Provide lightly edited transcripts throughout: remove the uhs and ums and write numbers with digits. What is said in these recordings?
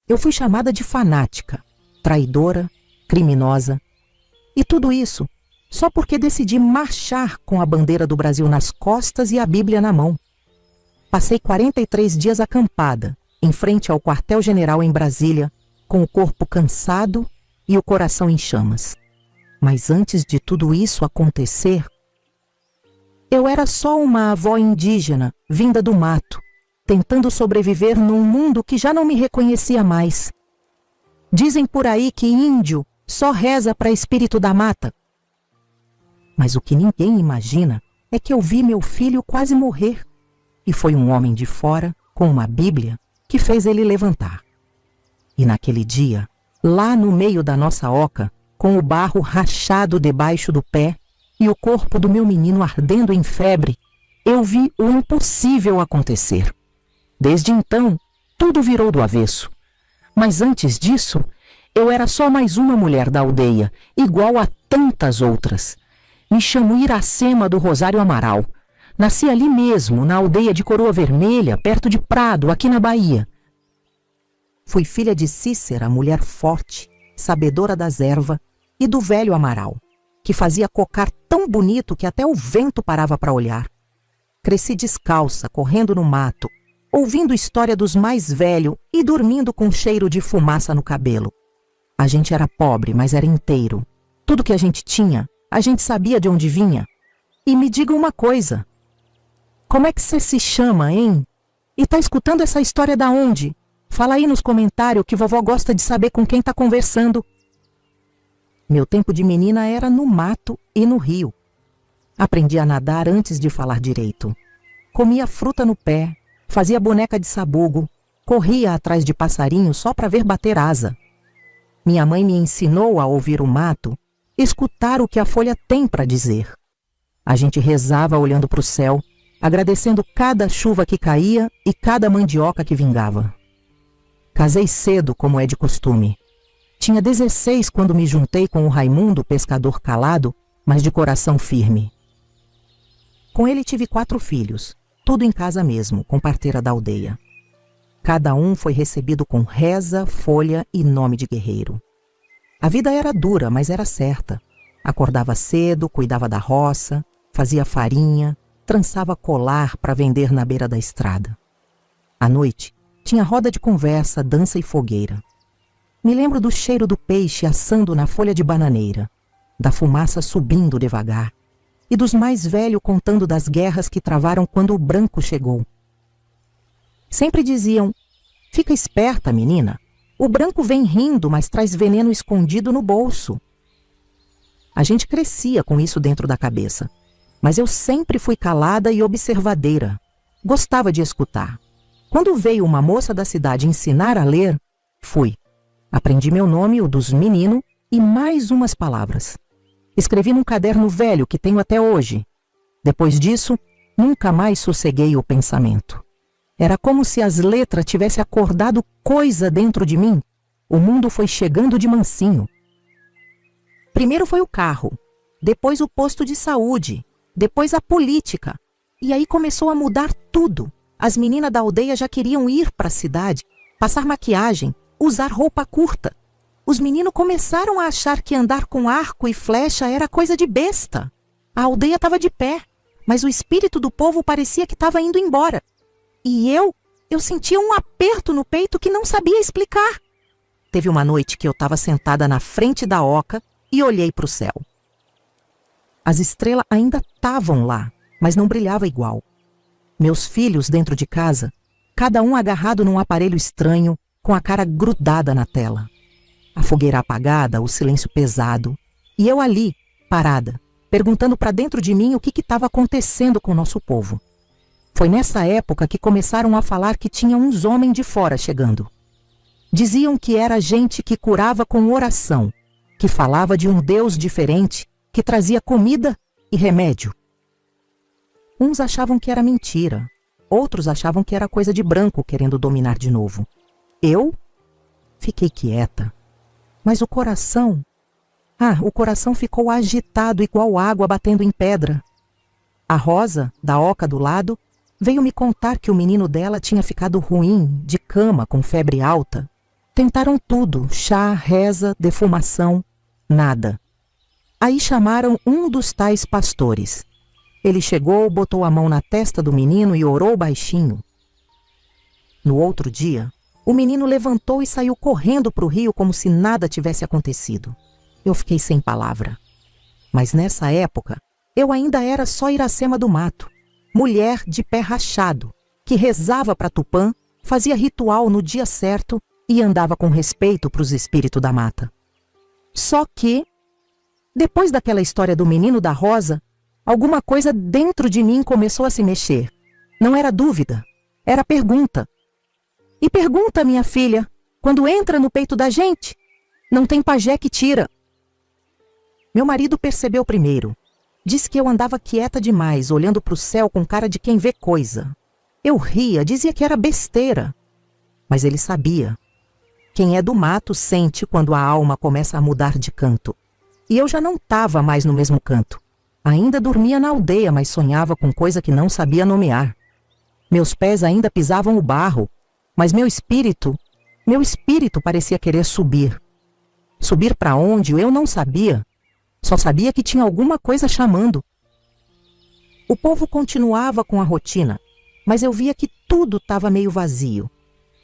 Eu fui chamada de fanática, traidora, criminosa. E tudo isso só porque decidi marchar com a bandeira do Brasil nas costas e a Bíblia na mão. Passei 43 dias acampada, em frente ao quartel-general em Brasília, com o corpo cansado e o coração em chamas. Mas antes de tudo isso acontecer, eu era só uma avó indígena, vinda do mato, tentando sobreviver num mundo que já não me reconhecia mais. Dizem por aí que índio só reza para espírito da mata. Mas o que ninguém imagina é que eu vi meu filho quase morrer. E foi um homem de fora, com uma Bíblia, que fez ele levantar. E naquele dia, lá no meio da nossa oca, com o barro rachado debaixo do pé e o corpo do meu menino ardendo em febre, eu vi o impossível acontecer. Desde então, tudo virou do avesso. Mas antes disso, eu era só mais uma mulher da aldeia, igual a tantas outras. Me chamo Iracema do Rosário Amaral. Nasci ali mesmo, na aldeia de Coroa Vermelha, perto de Prado, aqui na Bahia. Fui filha de Cícera, mulher forte, sabedora das ervas, e do velho Amaral, que fazia cocar tão bonito que até o vento parava para olhar. Cresci descalça, correndo no mato, ouvindo história dos mais velhos e dormindo com cheiro de fumaça no cabelo. A gente era pobre, mas era inteiro. Tudo que a gente tinha, a gente sabia de onde vinha. E me diga uma coisa. Como é que você se chama, hein? E tá escutando essa história da onde? Fala aí nos comentários que vovó gosta de saber com quem tá conversando. Meu tempo de menina era no mato e no rio. Aprendi a nadar antes de falar direito. Comia fruta no pé, fazia boneca de sabugo, corria atrás de passarinho só para ver bater asa. Minha mãe me ensinou a ouvir o mato, escutar o que a folha tem para dizer. A gente rezava olhando para o céu, agradecendo cada chuva que caía e cada mandioca que vingava. Casei cedo, como é de costume. Tinha 16 quando me juntei com o Raimundo, pescador calado, mas de coração firme. Com ele tive 4 filhos, tudo em casa mesmo, com parteira da aldeia. Cada um foi recebido com reza, folha e nome de guerreiro. A vida era dura, mas era certa. Acordava cedo, cuidava da roça, fazia farinha, trançava colar para vender na beira da estrada. À noite, tinha roda de conversa, dança e fogueira. Me lembro do cheiro do peixe assando na folha de bananeira, da fumaça subindo devagar, e dos mais velhos contando das guerras que travaram quando o branco chegou. Sempre diziam, fica esperta, menina, o branco vem rindo, mas traz veneno escondido no bolso. A gente crescia com isso dentro da cabeça, mas eu sempre fui calada e observadeira. Gostava de escutar. Quando veio uma moça da cidade ensinar a ler, fui. Aprendi meu nome, o dos meninos, e mais umas palavras. Escrevi num caderno velho que tenho até hoje. Depois disso, nunca mais sosseguei o pensamento. Era como se as letras tivessem acordado coisa dentro de mim. O mundo foi chegando de mansinho. Primeiro foi o carro, depois o posto de saúde, depois a política. E aí começou a mudar tudo. As meninas da aldeia já queriam ir para a cidade, passar maquiagem, usar roupa curta. Os meninos começaram a achar que andar com arco e flecha era coisa de besta. A aldeia estava de pé, mas o espírito do povo parecia que estava indo embora. E eu sentia um aperto no peito que não sabia explicar. Teve uma noite que eu estava sentada na frente da oca e olhei para o céu. As estrelas ainda estavam lá, mas não brilhava igual. Meus filhos dentro de casa, cada um agarrado num aparelho estranho, com a cara grudada na tela. A fogueira apagada, o silêncio pesado. E eu ali, parada, perguntando para dentro de mim o que estava acontecendo com o nosso povo. Foi nessa época que começaram a falar que tinha uns homens de fora chegando. Diziam que era gente que curava com oração, que falava de um Deus diferente, que trazia comida e remédio. Uns achavam que era mentira, outros achavam que era coisa de branco querendo dominar de novo. Eu fiquei quieta, mas o coração ficou agitado igual água batendo em pedra. A Rosa, da oca do lado, veio me contar que o menino dela tinha ficado ruim, de cama, com febre alta. Tentaram tudo, chá, reza, defumação, nada. Aí chamaram um dos tais pastores. Ele chegou, botou a mão na testa do menino e orou baixinho. No outro dia, o menino levantou e saiu correndo para o rio como se nada tivesse acontecido. Eu fiquei sem palavra. Mas nessa época, eu ainda era só Iracema do Mato, mulher de pé rachado, que rezava para Tupã, fazia ritual no dia certo e andava com respeito para os espíritos da mata. Só que, depois daquela história do menino da rosa, alguma coisa dentro de mim começou a se mexer. Não era dúvida, era pergunta. E pergunta, minha filha, quando entra no peito da gente, não tem pajé que tira. Meu marido percebeu primeiro. Disse que eu andava quieta demais, olhando para o céu com cara de quem vê coisa. Eu ria, dizia que era besteira. Mas ele sabia. Quem é do mato sente quando a alma começa a mudar de canto. E eu já não estava mais no mesmo canto. Ainda dormia na aldeia, mas sonhava com coisa que não sabia nomear. Meus pés ainda pisavam o barro, mas meu espírito parecia querer subir. Subir para onde eu não sabia. Só sabia que tinha alguma coisa chamando. O povo continuava com a rotina, mas eu via que tudo estava meio vazio.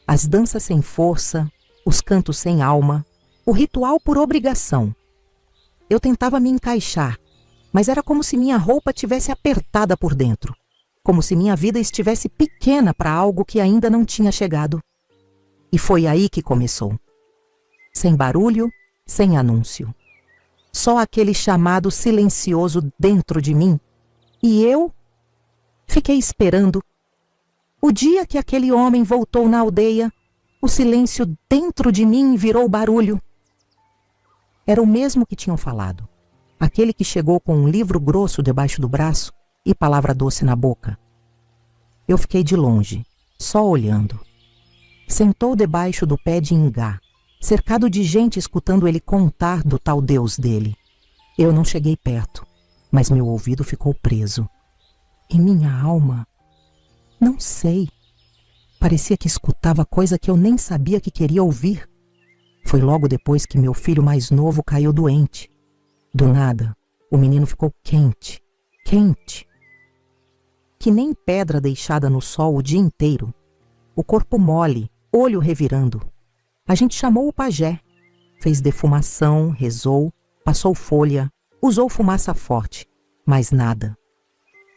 As danças sem força, os cantos sem alma, o ritual por obrigação. Eu tentava me encaixar, mas era como se minha roupa tivesse apertada por dentro, como se minha vida estivesse pequena para algo que ainda não tinha chegado. E foi aí que começou. Sem barulho, sem anúncio. Só aquele chamado silencioso dentro de mim. E eu fiquei esperando. O dia que aquele homem voltou na aldeia, o silêncio dentro de mim virou barulho. Era o mesmo que tinham falado. Aquele que chegou com um livro grosso debaixo do braço e palavra doce na boca. Eu fiquei de longe, só olhando. Sentou debaixo do pé de ingá, cercado de gente escutando ele contar do tal Deus dele. Eu não cheguei perto, mas meu ouvido ficou preso. E minha alma, não sei, parecia que escutava coisa que eu nem sabia que queria ouvir. Foi logo depois que meu filho mais novo caiu doente. Do nada, o menino ficou quente, quente. Que nem pedra deixada no sol o dia inteiro. O corpo mole, olho revirando. A gente chamou o pajé, fez defumação, rezou, passou folha, usou fumaça forte, mas nada.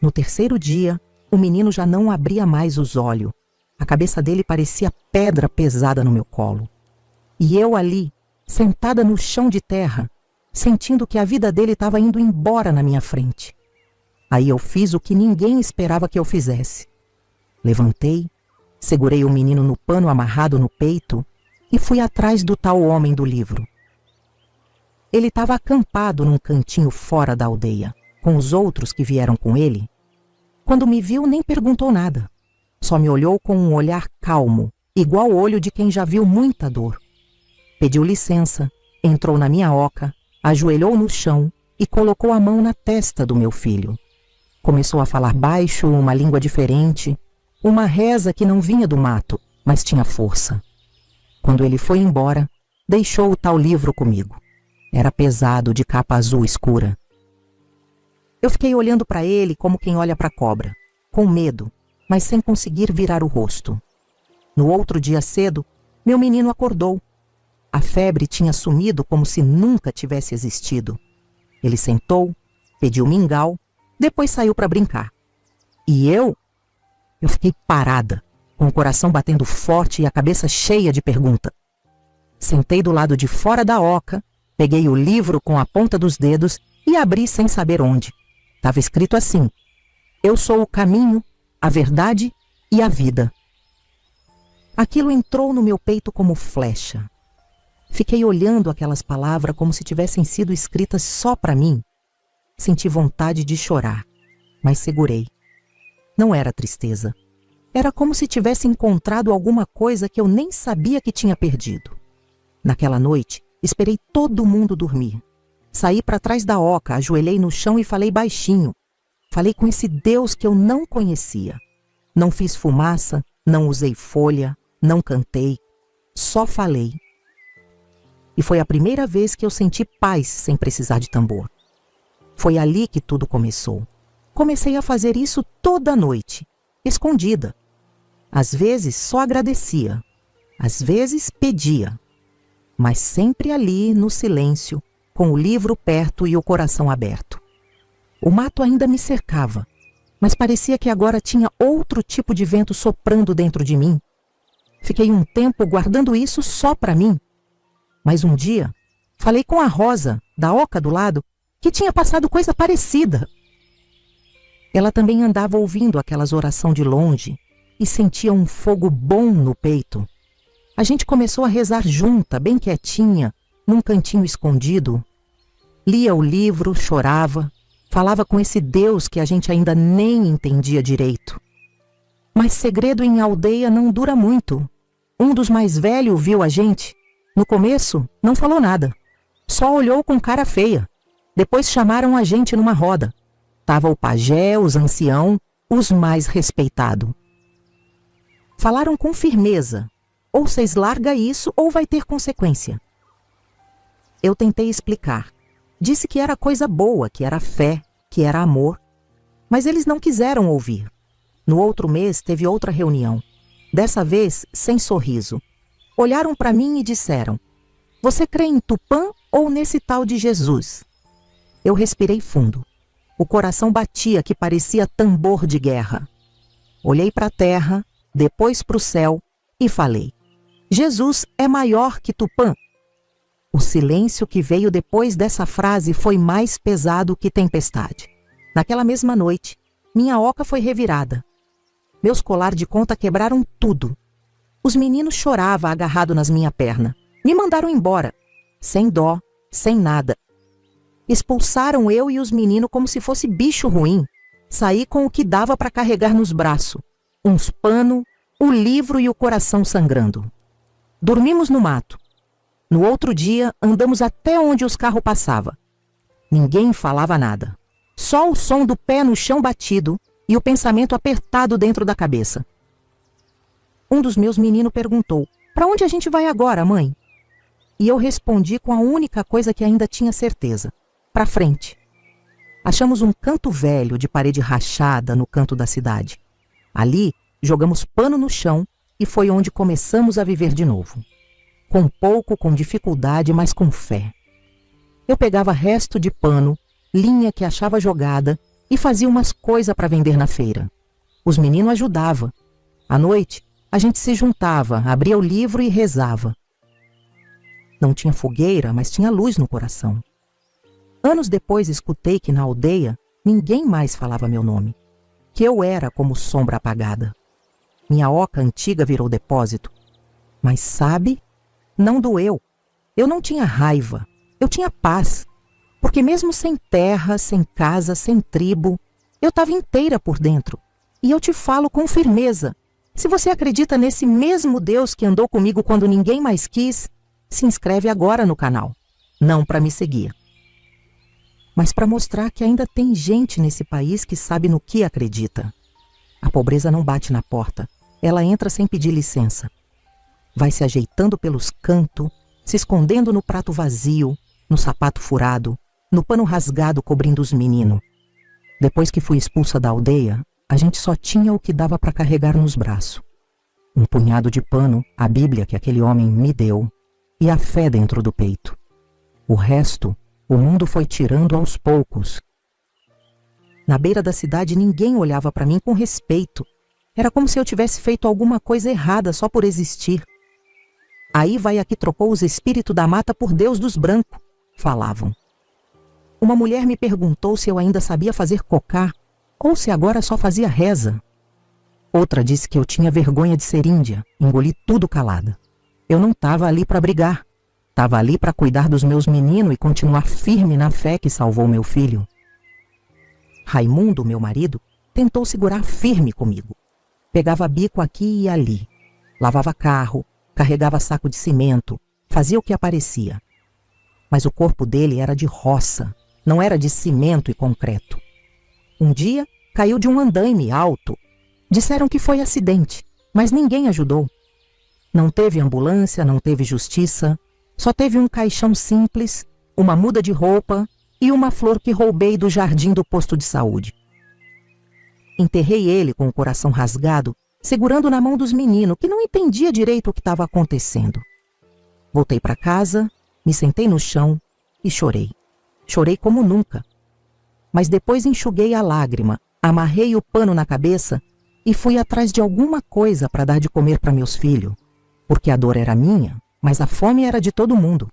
No terceiro dia, o menino já não abria mais os olhos. A cabeça dele parecia pedra pesada no meu colo. E eu ali, sentada no chão de terra, sentindo que a vida dele estava indo embora na minha frente. Aí eu fiz o que ninguém esperava que eu fizesse. Levantei, segurei o menino no pano amarrado no peito e fui atrás do tal homem do livro. Ele estava acampado num cantinho fora da aldeia, com os outros que vieram com ele. Quando me viu, nem perguntou nada. Só me olhou com um olhar calmo, igual o olho de quem já viu muita dor. Pediu licença, entrou na minha oca, ajoelhou no chão e colocou a mão na testa do meu filho. Começou a falar baixo, uma língua diferente, uma reza que não vinha do mato, mas tinha força. Quando ele foi embora, deixou o tal livro comigo. Era pesado, de capa azul escura. Eu fiquei olhando para ele como quem olha para a cobra, com medo, mas sem conseguir virar o rosto. No outro dia cedo, meu menino acordou. A febre tinha sumido como se nunca tivesse existido. Ele sentou, pediu mingau, depois saiu para brincar. E eu fiquei parada, com o coração batendo forte e a cabeça cheia de pergunta. Sentei do lado de fora da oca, peguei o livro com a ponta dos dedos e abri sem saber onde. Estava escrito assim: Eu sou o caminho, a verdade e a vida. Aquilo entrou no meu peito como flecha. Fiquei olhando aquelas palavras como se tivessem sido escritas só para mim. Senti vontade de chorar, mas segurei. Não era tristeza. Era como se tivesse encontrado alguma coisa que eu nem sabia que tinha perdido. Naquela noite, esperei todo mundo dormir. Saí para trás da oca, ajoelhei no chão e falei baixinho. Falei com esse Deus que eu não conhecia. Não fiz fumaça, não usei folha, não cantei. Só falei. E foi a primeira vez que eu senti paz sem precisar de tambor. Foi ali que tudo começou. Comecei a fazer isso toda noite, escondida. Às vezes só agradecia, às vezes pedia, mas sempre ali no silêncio, com o livro perto e o coração aberto. O mato ainda me cercava, mas parecia que agora tinha outro tipo de vento soprando dentro de mim. Fiquei um tempo guardando isso só para mim. Mas um dia, falei com a Rosa, da oca do lado, que tinha passado coisa parecida. Ela também andava ouvindo aquelas orações de longe e sentia um fogo bom no peito. A gente começou a rezar junta, bem quietinha, num cantinho escondido. Lia o livro, chorava, falava com esse Deus que a gente ainda nem entendia direito. Mas segredo em aldeia não dura muito. Um dos mais velhos viu a gente. No começo, não falou nada. Só olhou com cara feia. Depois chamaram a gente numa roda. Tava o pajé, os ancião, os mais respeitados. Falaram com firmeza. Ou vocês larga isso ou vai ter consequência. Eu tentei explicar. Disse que era coisa boa, que era fé, que era amor. Mas eles não quiseram ouvir. No outro mês teve outra reunião. Dessa vez, sem sorriso. Olharam para mim e disseram: "Você crê em Tupã ou nesse tal de Jesus?" Eu respirei fundo. O coração batia que parecia tambor de guerra. Olhei para a terra, depois para o céu e falei: "Jesus é maior que Tupã." O silêncio que veio depois dessa frase foi mais pesado que tempestade. Naquela mesma noite, minha oca foi revirada. Meus colares de conta quebraram tudo. Os meninos choravam agarrados nas minhas pernas. Me mandaram embora, sem dó, sem nada. Expulsaram eu e os meninos como se fosse bicho ruim. Saí com o que dava para carregar nos braços. Uns panos, o livro e o coração sangrando. Dormimos no mato. No outro dia, andamos até onde os carros passavam. Ninguém falava nada. Só o som do pé no chão batido e o pensamento apertado dentro da cabeça. Um dos meus meninos perguntou: "Para onde a gente vai agora, mãe?" E eu respondi com a única coisa que ainda tinha certeza: para frente. Achamos um canto velho de parede rachada no canto da cidade. Ali, jogamos pano no chão e foi onde começamos a viver de novo. Com pouco, com dificuldade, mas com fé. Eu pegava resto de pano, linha que achava jogada e fazia umas coisas para vender na feira. Os meninos ajudavam. À noite, a gente se juntava, abria o livro e rezava. Não tinha fogueira, mas tinha luz no coração. Anos depois escutei que na aldeia ninguém mais falava meu nome, que eu era como sombra apagada. Minha oca antiga virou depósito. Mas sabe, não doeu. Eu não tinha raiva, eu tinha paz. Porque mesmo sem terra, sem casa, sem tribo, eu estava inteira por dentro. E eu te falo com firmeza. Se você acredita nesse mesmo Deus que andou comigo quando ninguém mais quis, se inscreve agora no canal. Não para me seguir, mas para mostrar que ainda tem gente nesse país que sabe no que acredita. A pobreza não bate na porta, ela entra sem pedir licença. Vai se ajeitando pelos cantos, se escondendo no prato vazio, no sapato furado, no pano rasgado cobrindo os meninos. Depois que fui expulsa da aldeia, a gente só tinha o que dava para carregar nos braços. Um punhado de pano, a Bíblia que aquele homem me deu, e a fé dentro do peito. O resto, o mundo foi tirando aos poucos. Na beira da cidade ninguém olhava para mim com respeito. Era como se eu tivesse feito alguma coisa errada só por existir. Aí vai a que trocou os espíritos da mata por Deus dos brancos, falavam. Uma mulher me perguntou se eu ainda sabia fazer cocá ou se agora só fazia reza. Outra disse que eu tinha vergonha de ser índia, engoli tudo calada. Eu não estava ali para brigar. Estava ali para cuidar dos meus meninos e continuar firme na fé que salvou meu filho. Raimundo, meu marido, tentou segurar firme comigo. Pegava bico aqui e ali. Lavava carro, carregava saco de cimento, fazia o que aparecia. Mas o corpo dele era de roça, não era de cimento e concreto. Um dia, caiu de um andaime alto. Disseram que foi acidente, mas ninguém ajudou. Não teve ambulância, não teve justiça. Só teve um caixão simples, uma muda de roupa e uma flor que roubei do jardim do posto de saúde. Enterrei ele com o coração rasgado, segurando na mão dos meninos, que não entendia direito o que estava acontecendo. Voltei para casa, me sentei no chão e chorei. Chorei como nunca. Mas depois enxuguei a lágrima, amarrei o pano na cabeça e fui atrás de alguma coisa para dar de comer para meus filhos, porque a dor era minha, mas a fome era de todo mundo.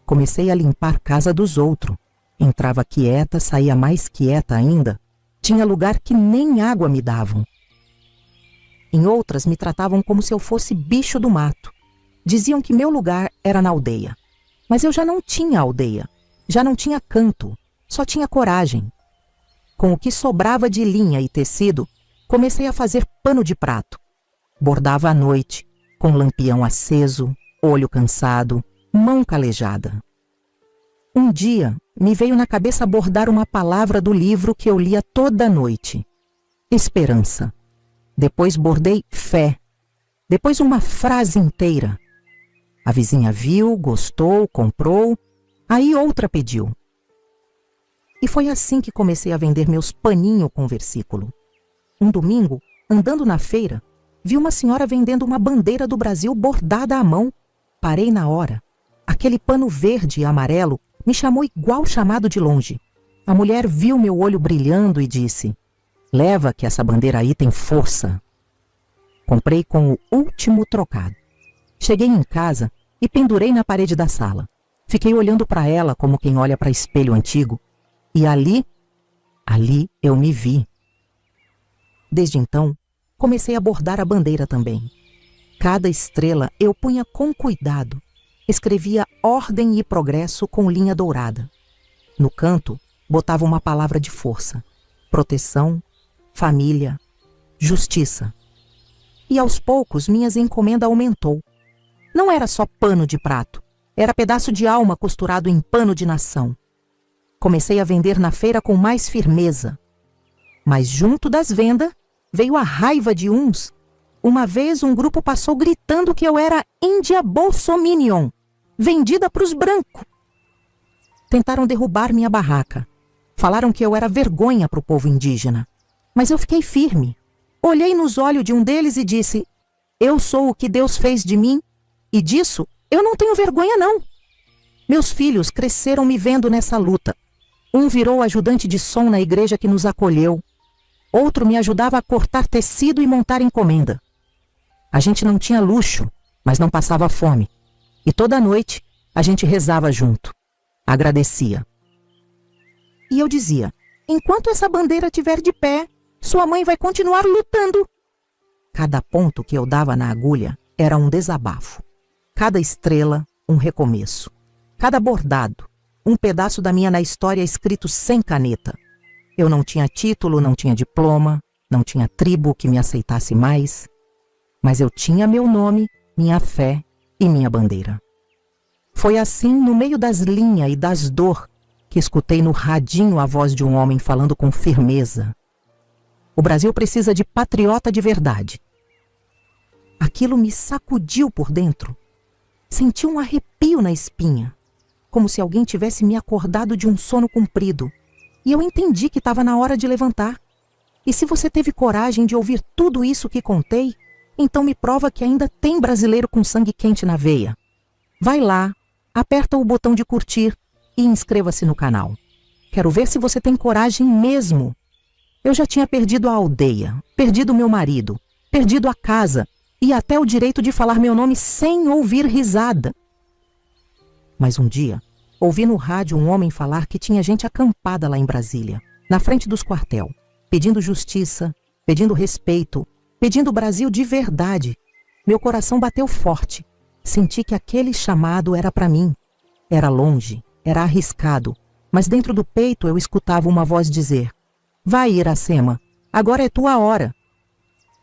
Comecei a limpar a casa dos outros. Entrava quieta, saía mais quieta ainda. Tinha lugar que nem água me davam. Em outras me tratavam como se eu fosse bicho do mato. Diziam que meu lugar era na aldeia. Mas eu já não tinha aldeia, já não tinha canto, só tinha coragem. Com o que sobrava de linha e tecido, comecei a fazer pano de prato. Bordava à noite, com lampião aceso, olho cansado, mão calejada. Um dia, me veio na cabeça bordar uma palavra do livro que eu lia toda noite. Esperança. Depois bordei fé. Depois uma frase inteira. A vizinha viu, gostou, comprou. Aí outra pediu. E foi assim que comecei a vender meus paninhos com versículo. Um domingo, andando na feira, vi uma senhora vendendo uma bandeira do Brasil bordada à mão. Parei na hora. Aquele pano verde e amarelo me chamou igual chamado de longe. A mulher viu meu olho brilhando e disse: "Leva que essa bandeira aí tem força." Comprei com o último trocado. Cheguei em casa e pendurei na parede da sala. Fiquei olhando para ela como quem olha para espelho antigo. E ali eu me vi. Desde então, comecei a bordar a bandeira também. Cada estrela eu punha com cuidado. Escrevia ordem e progresso com linha dourada. No canto, botava uma palavra de força: proteção, família, justiça. E aos poucos minhas encomendas aumentou. Não era só pano de prato, era pedaço de alma costurado em pano de nação. Comecei a vender na feira com mais firmeza. Mas junto das vendas, veio a raiva de uns. Uma vez um grupo passou gritando que eu era índia bolsominion, vendida para os brancos. Tentaram derrubar minha barraca. Falaram que eu era vergonha para o povo indígena. Mas eu fiquei firme. Olhei nos olhos de um deles e disse: "Eu sou o que Deus fez de mim, e disso eu não tenho vergonha não." Meus filhos cresceram me vendo nessa luta. Um virou ajudante de som na igreja que nos acolheu. Outro me ajudava a cortar tecido e montar encomenda. A gente não tinha luxo, mas não passava fome. E toda noite a gente rezava junto. Agradecia. E eu dizia: "Enquanto essa bandeira estiver de pé, sua mãe vai continuar lutando." Cada ponto que eu dava na agulha era um desabafo. Cada estrela, um recomeço. Cada bordado, um pedaço da minha na história escrito sem caneta. Eu não tinha título, não tinha diploma, não tinha tribo que me aceitasse mais. Mas eu tinha meu nome, minha fé e minha bandeira. Foi assim, no meio das linhas e das dor, que escutei no radinho a voz de um homem falando com firmeza: "O Brasil precisa de patriota de verdade." Aquilo me sacudiu por dentro. Senti um arrepio na espinha, como se alguém tivesse me acordado de um sono comprido. E eu entendi que estava na hora de levantar. E se você teve coragem de ouvir tudo isso que contei, então me prova que ainda tem brasileiro com sangue quente na veia. Vai lá, aperta o botão de curtir e inscreva-se no canal. Quero ver se você tem coragem mesmo. Eu já tinha perdido a aldeia, perdido meu marido, perdido a casa e até o direito de falar meu nome sem ouvir risada. Mas um dia, ouvi no rádio um homem falar que tinha gente acampada lá em Brasília, na frente dos quartel, pedindo justiça, pedindo respeito, pedindo o Brasil de verdade. Meu coração bateu forte. Senti que aquele chamado era para mim. Era longe, era arriscado, mas dentro do peito eu escutava uma voz dizer: "Vai, Iracema, agora é tua hora."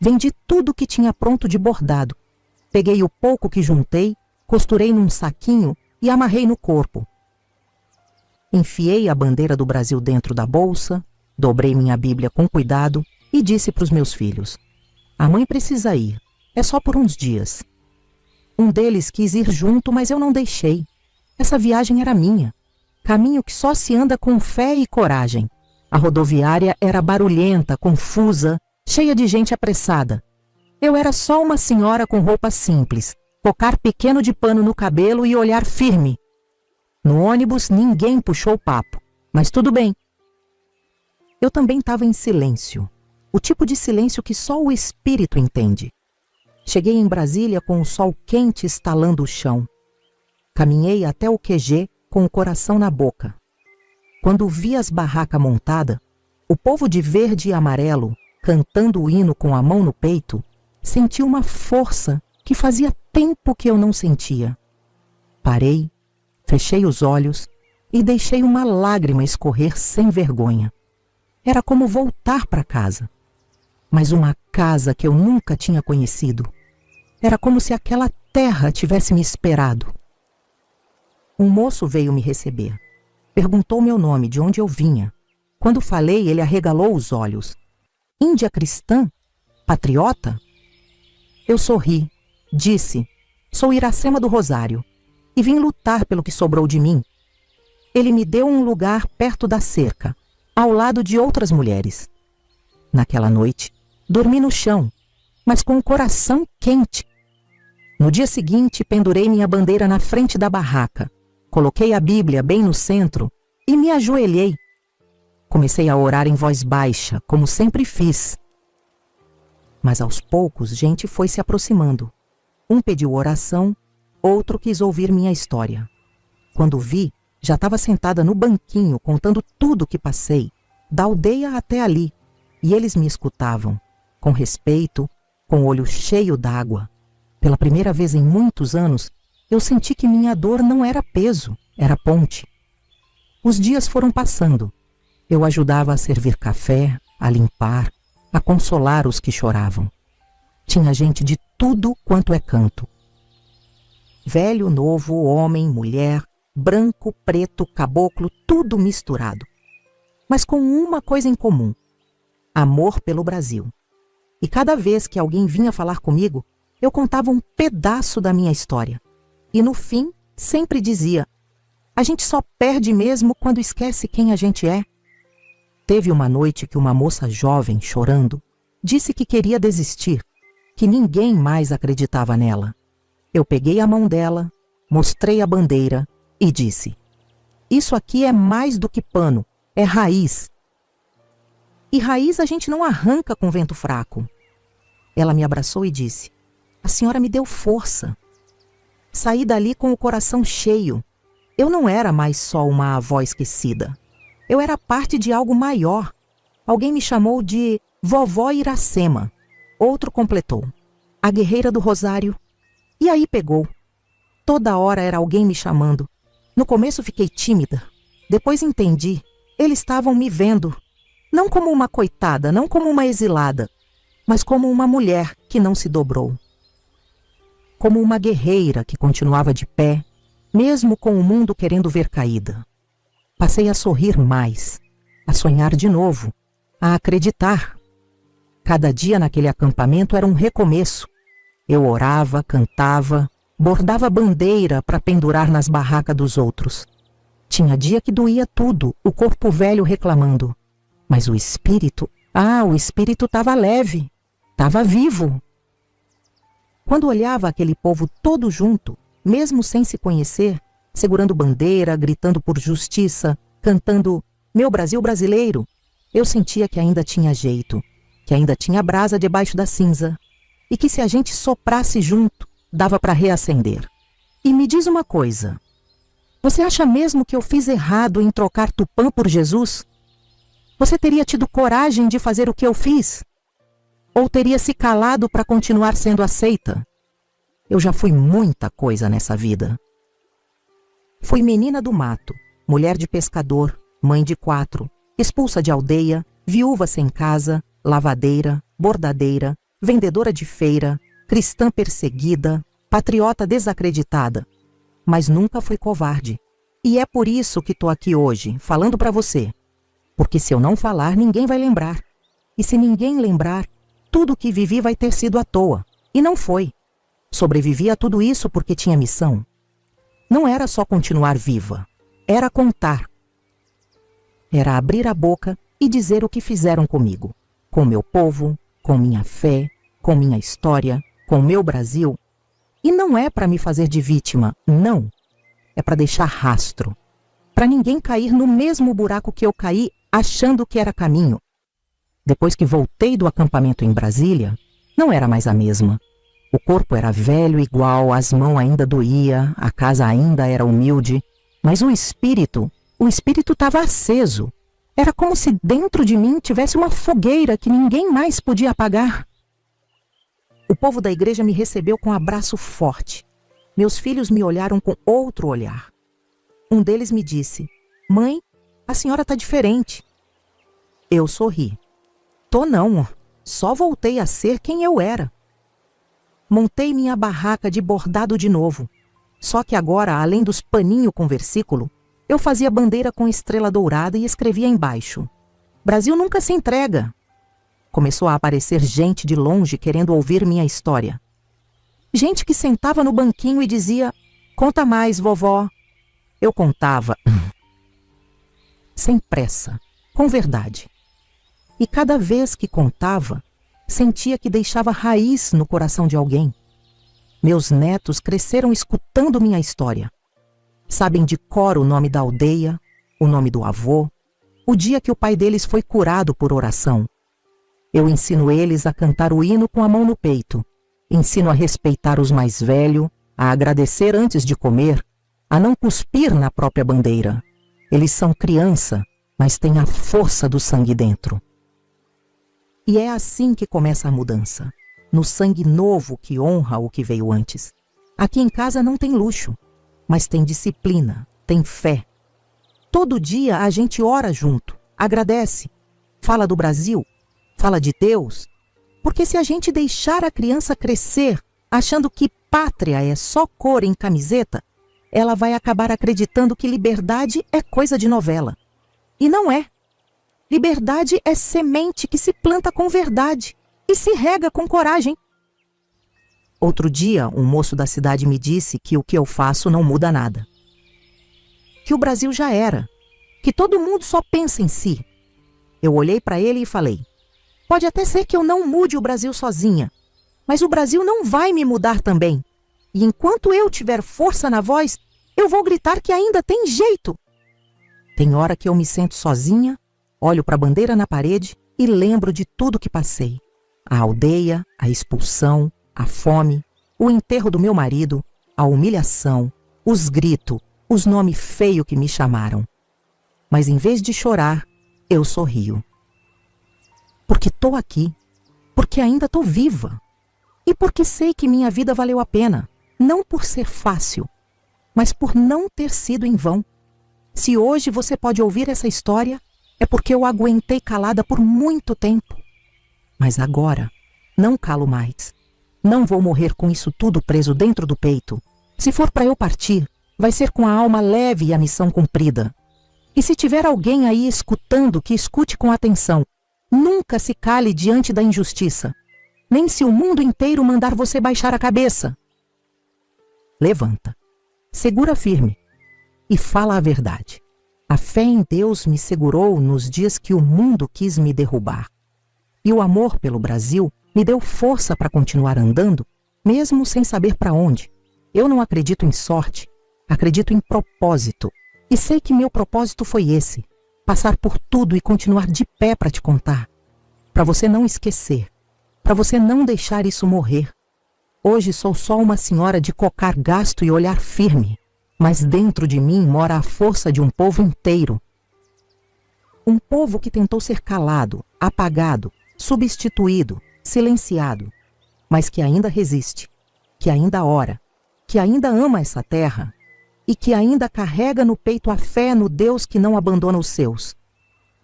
Vendi tudo que tinha pronto de bordado. Peguei o pouco que juntei, costurei num saquinho e amarrei no corpo. Enfiei a bandeira do Brasil dentro da bolsa, dobrei minha Bíblia com cuidado e disse para os meus filhos: "A mãe precisa ir, é só por uns dias." Um deles quis ir junto, mas eu não deixei. Essa viagem era minha. Caminho que só se anda com fé e coragem. A rodoviária era barulhenta, confusa, cheia de gente apressada. Eu era só uma senhora com roupa simples, cocar pequeno de pano no cabelo e olhar firme. No ônibus ninguém puxou papo, mas tudo bem. Eu também estava em silêncio, o tipo de silêncio que só o espírito entende. Cheguei em Brasília com o sol quente estalando o chão. Caminhei até o QG com o coração na boca. Quando vi as barracas montadas, o povo de verde e amarelo cantando o hino com a mão no peito, senti uma força que fazia tempo que eu não sentia. Parei, fechei os olhos e deixei uma lágrima escorrer sem vergonha. Era como voltar para casa. Mas uma casa que eu nunca tinha conhecido. Era como se aquela terra tivesse me esperado. Um moço veio me receber. Perguntou meu nome, de onde eu vinha. Quando falei, ele arregalou os olhos. Índia cristã? Patriota? Eu sorri. Disse, sou Iracema do Rosário e vim lutar pelo que sobrou de mim. Ele me deu um lugar perto da cerca, ao lado de outras mulheres. Naquela noite, dormi no chão, mas com o coração quente. No dia seguinte, pendurei minha bandeira na frente da barraca, coloquei a Bíblia bem no centro e me ajoelhei. Comecei a orar em voz baixa, como sempre fiz. Mas aos poucos, gente foi se aproximando. Um pediu oração, outro quis ouvir minha história. Quando vi, já estava sentada no banquinho contando tudo o que passei, da aldeia até ali, e eles me escutavam, com respeito, com o olho cheio d'água. Pela primeira vez em muitos anos, eu senti que minha dor não era peso, era ponte. Os dias foram passando. Eu ajudava a servir café, a limpar, a consolar os que choravam. Tinha gente de tudo quanto é canto. Velho, novo, homem, mulher, branco, preto, caboclo, tudo misturado. Mas com uma coisa em comum: amor pelo Brasil. E cada vez que alguém vinha falar comigo, eu contava um pedaço da minha história. E no fim, sempre dizia: a gente só perde mesmo quando esquece quem a gente é. Teve uma noite que uma moça jovem, chorando, disse que queria desistir, que ninguém mais acreditava nela. Eu peguei a mão dela, mostrei a bandeira e disse: isso aqui é mais do que pano, é raiz. E raiz a gente não arranca com vento fraco. Ela me abraçou e disse: a senhora me deu força. Saí dali com o coração cheio. Eu não era mais só uma avó esquecida. Eu era parte de algo maior. Alguém me chamou de Vovó Iracema. Outro completou: a guerreira do Rosário. E aí pegou. Toda hora era alguém me chamando. No começo fiquei tímida. Depois entendi. Eles estavam me vendo. Não como uma coitada, não como uma exilada, mas como uma mulher que não se dobrou. Como uma guerreira que continuava de pé, mesmo com o mundo querendo ver caída. Passei a sorrir mais, a sonhar de novo, a acreditar. Cada dia naquele acampamento era um recomeço. Eu orava, cantava, bordava bandeira para pendurar nas barracas dos outros. Tinha dia que doía tudo, o corpo velho reclamando. Mas o espírito estava leve, estava vivo. Quando olhava aquele povo todo junto, mesmo sem se conhecer, segurando bandeira, gritando por justiça, cantando Meu Brasil brasileiro, eu sentia que ainda tinha jeito, que ainda tinha brasa debaixo da cinza, e que se a gente soprasse junto, dava para reacender. E me diz uma coisa, você acha mesmo que eu fiz errado em trocar Tupã por Jesus? Você teria tido coragem de fazer o que eu fiz? Ou teria se calado para continuar sendo aceita? Eu já fui muita coisa nessa vida. Fui menina do mato, mulher de pescador, mãe de 4, expulsa de aldeia, viúva sem casa, lavadeira, bordadeira, vendedora de feira, cristã perseguida, patriota desacreditada. Mas nunca fui covarde. E é por isso que estou aqui hoje, falando para você. Porque se eu não falar, ninguém vai lembrar. E se ninguém lembrar, tudo o que vivi vai ter sido à toa. E não foi. Sobrevivi a tudo isso porque tinha missão. Não era só continuar viva, era contar. Era abrir a boca e dizer o que fizeram comigo, com meu povo, com minha fé, com minha história, com meu Brasil. E não é para me fazer de vítima, não. É para deixar rastro, para ninguém cair no mesmo buraco que eu caí achando que era caminho. Depois que voltei do acampamento em Brasília, não era mais a mesma. O corpo era velho igual, as mãos ainda doía, a casa ainda era humilde, mas o espírito estava aceso. Era como se dentro de mim tivesse uma fogueira que ninguém mais podia apagar. O povo da igreja me recebeu com um abraço forte. Meus filhos me olharam com outro olhar. Um deles me disse: "Mãe, a senhora está diferente." Eu sorri. "Tô não, só voltei a ser quem eu era." Montei minha barraca de bordado de novo. Só que agora, além dos paninhos com versículo, eu fazia bandeira com estrela dourada e escrevia embaixo: "Brasil nunca se entrega." Começou a aparecer gente de longe querendo ouvir minha história. Gente que sentava no banquinho e dizia: "Conta mais, vovó." Eu contava, sem pressa, com verdade. E cada vez que contava, sentia que deixava raiz no coração de alguém. Meus netos cresceram escutando minha história. Sabem de cor o nome da aldeia, o nome do avô, o dia que o pai deles foi curado por oração. Eu ensino eles a cantar o hino com a mão no peito. Ensino a respeitar os mais velhos, a agradecer antes de comer, a não cuspir na própria bandeira. Eles são criança, mas têm a força do sangue dentro. E é assim que começa a mudança, no sangue novo que honra o que veio antes. Aqui em casa não tem luxo, mas tem disciplina, tem fé. Todo dia a gente ora junto, agradece, fala do Brasil, fala de Deus, porque se a gente deixar a criança crescer achando que pátria é só cor em camiseta, ela vai acabar acreditando que liberdade é coisa de novela. E não é. Liberdade é semente que se planta com verdade e se rega com coragem. Outro dia, um moço da cidade me disse que o que eu faço não muda nada. Que o Brasil já era. Que todo mundo só pensa em si. Eu olhei para ele e falei: "Pode até ser que eu não mude o Brasil sozinha, mas o Brasil não vai me mudar também. E enquanto eu tiver força na voz, eu vou gritar que ainda tem jeito." Tem hora que eu me sento sozinha, olho para a bandeira na parede e lembro de tudo que passei. A aldeia, a expulsão, a fome, o enterro do meu marido, a humilhação, os gritos, os nomes feios que me chamaram. Mas em vez de chorar, eu sorrio. Porque estou aqui, porque ainda estou viva. E porque sei que minha vida valeu a pena, não por ser fácil, mas por não ter sido em vão. Se hoje você pode ouvir essa história, é porque eu aguentei calada por muito tempo. Mas agora, não calo mais. Não vou morrer com isso tudo preso dentro do peito. Se for para eu partir, vai ser com a alma leve e a missão cumprida. E se tiver alguém aí escutando, que escute com atenção. Nunca se cale diante da injustiça. Nem se o mundo inteiro mandar você baixar a cabeça. Levanta, segura firme e fala a verdade. A fé em Deus me segurou nos dias que o mundo quis me derrubar. E o amor pelo Brasil me deu força para continuar andando, mesmo sem saber para onde. Eu não acredito em sorte, acredito em propósito. E sei que meu propósito foi esse: passar por tudo e continuar de pé para te contar. Para você não esquecer, para você não deixar isso morrer. Hoje sou só uma senhora de cocar gasto e olhar firme, mas dentro de mim mora a força de um povo inteiro. Um povo que tentou ser calado, apagado, substituído, silenciado, mas que ainda resiste, que ainda ora, que ainda ama essa terra e que ainda carrega no peito a fé no Deus que não abandona os seus.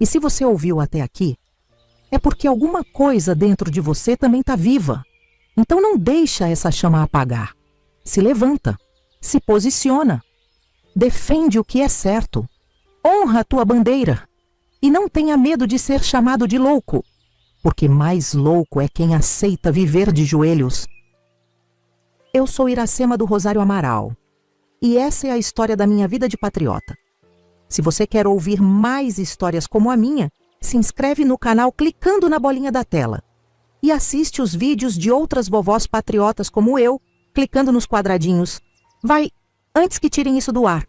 E se você ouviu até aqui, é porque alguma coisa dentro de você também está viva. Então não deixa essa chama apagar. Se levanta, se posiciona, defende o que é certo, honra a tua bandeira e não tenha medo de ser chamado de louco, porque mais louco é quem aceita viver de joelhos. Eu sou Iracema do Rosário Amaral e essa é a história da minha vida de patriota. Se você quer ouvir mais histórias como a minha, se inscreve no canal clicando na bolinha da tela e assiste os vídeos de outras vovós patriotas como eu, clicando nos quadradinhos. Vai, antes que tirem isso do ar.